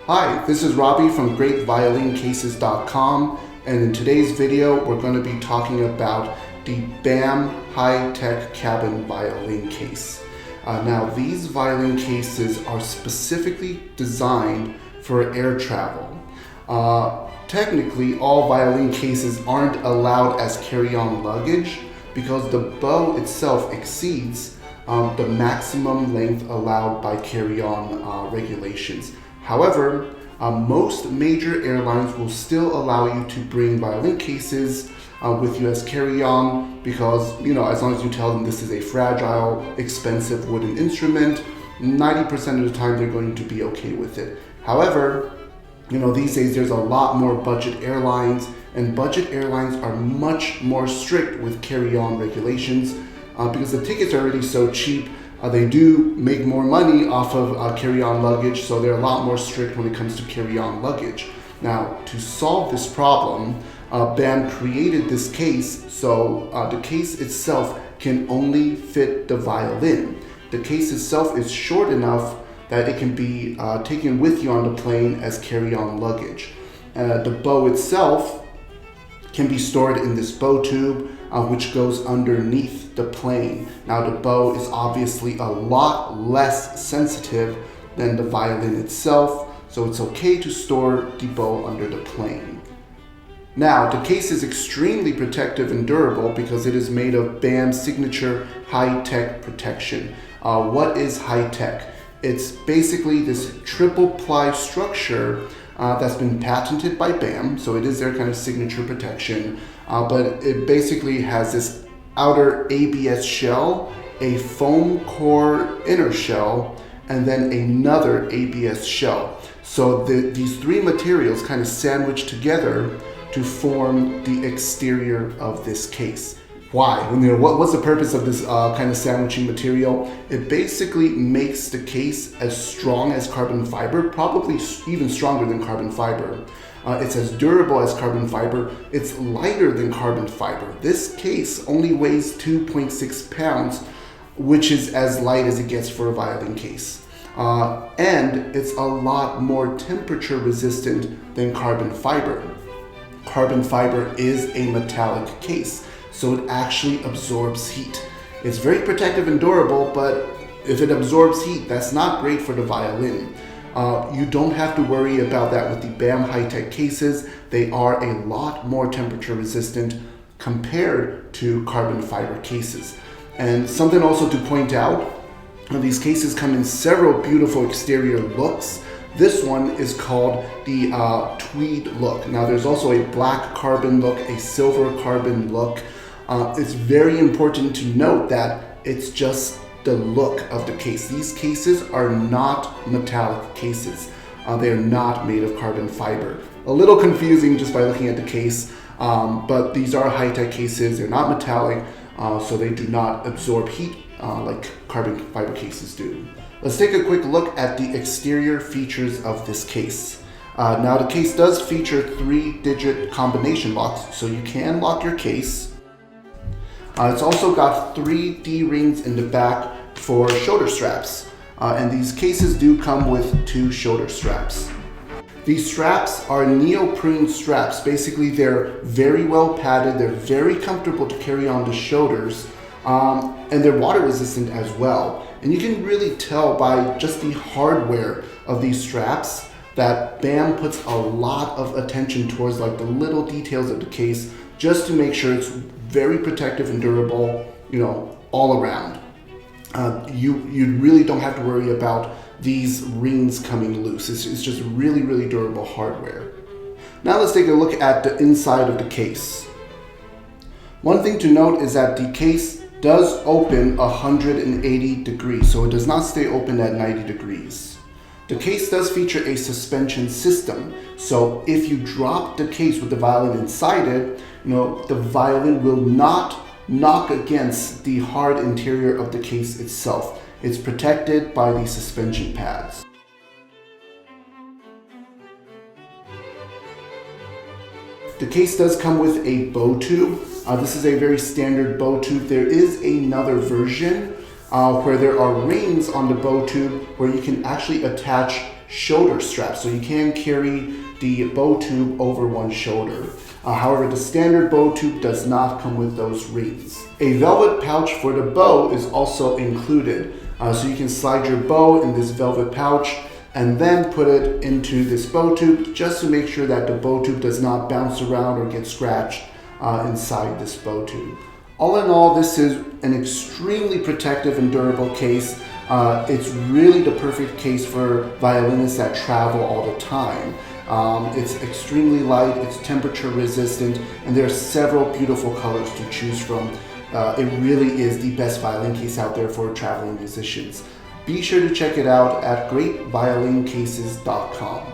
Hi, this is Robbie from GreatViolinCases.com, and in today's video we're going to be talking about the Bam Hightech cabin violin case. Now these violin cases are specifically designed for air travel. Technically all violin cases aren't allowed as carry-on luggage because the bow itself exceeds the maximum length allowed by carry-on regulations. However, most major airlines will still allow you to bring violin cases with you as carry-on because, as long as you tell them this is a fragile, expensive wooden instrument, 90% of the time they're going to be okay with it. However, these days there's a lot more budget airlines, and budget airlines are much more strict with carry-on regulations because the tickets are already so cheap. They do make more money off of carry-on luggage, so they're a lot more strict when it comes to carry-on luggage. Now, to solve this problem, Bam created this case so the case itself can only fit the violin. The case itself is short enough that it can be taken with you on the plane as carry-on luggage. The bow itself can be stored in this bow tube, which goes underneath the plane. Now the bow is obviously a lot less sensitive than the violin itself, so it's okay to store the bow under the plane. Now the case is extremely protective and durable because it is made of Bam's signature high-tech protection. What is high-tech? It's basically this triple ply structure that's been patented by Bam, so it is their kind of signature protection, but it basically has this outer ABS shell, a foam core inner shell, and then another ABS shell. So these three materials kind of sandwich together to form the exterior of this case. Why? What's the purpose of this kind of sandwiching material? It basically makes the case as strong as carbon fiber, probably even stronger than carbon fiber. It's as durable as carbon fiber. It's lighter than carbon fiber. This case only weighs 2.6 pounds, which is as light as it gets for a violin case. And it's a lot more temperature resistant than carbon fiber. Carbon fiber is a metallic case, so it actually absorbs heat. It's very protective and durable, but if it absorbs heat, that's not great for the violin. You don't have to worry about that with the Bam Hightech cases. They are a lot more temperature resistant compared to carbon fiber cases. And something also to point out, these cases come in several beautiful exterior looks. This one is called the tweed look. Now there's also a black carbon look, a silver carbon look. It's very important to note that it's just the look of the case. These cases are not metallic cases. They are not made of carbon fiber. A little confusing just by looking at the case, but these are high-tech cases. They're not metallic, so they do not absorb heat like carbon fiber cases do. Let's take a quick look at the exterior features of this case. Now the case does feature 3-digit combination locks, so you can lock your case. It's also got 3 D-rings in the back for shoulder straps, and these cases do come with 2 shoulder straps. These straps are neoprene straps. Basically, they're very well padded, they're very comfortable to carry on the shoulders, and they're water resistant as well. And you can really tell by just the hardware of these straps that Bam puts a lot of attention towards like the little details of the case just to make sure it's very protective and durable, all around. You really don't have to worry about these rings coming loose. It's just really, really durable hardware. Now let's take a look at the inside of the case. One thing to note is that the case does open 180 degrees, so it does not stay open at 90 degrees. The case does feature a suspension system, so if you drop the case with the violin inside it, the violin will not knock against the hard interior of the case itself. It's protected by the suspension pads. The case does come with a bow tube. This is a very standard bow tube. There is another version where there are rings on the bow tube where you can actually attach shoulder strap, so you can carry the bow tube over one shoulder. However, the standard bow tube does not come with those rings. A velvet pouch for the bow is also included. So you can slide your bow in this velvet pouch and then put it into this bow tube just to make sure that the bow tube does not bounce around or get scratched inside this bow tube. All in all, this is an extremely protective and durable case. It's really the perfect case for violinists that travel all the time. It's extremely light, it's temperature resistant, and there are several beautiful colors to choose from. It really is the best violin case out there for traveling musicians. Be sure to check it out at greatviolincases.com.